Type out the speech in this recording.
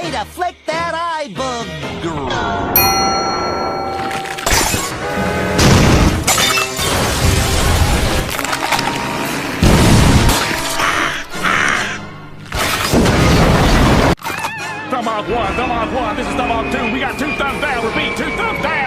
Way to flick that eye booger. Thumb off one, this is thumb off two. We got two thumbs down. Repeat, two thumbs down.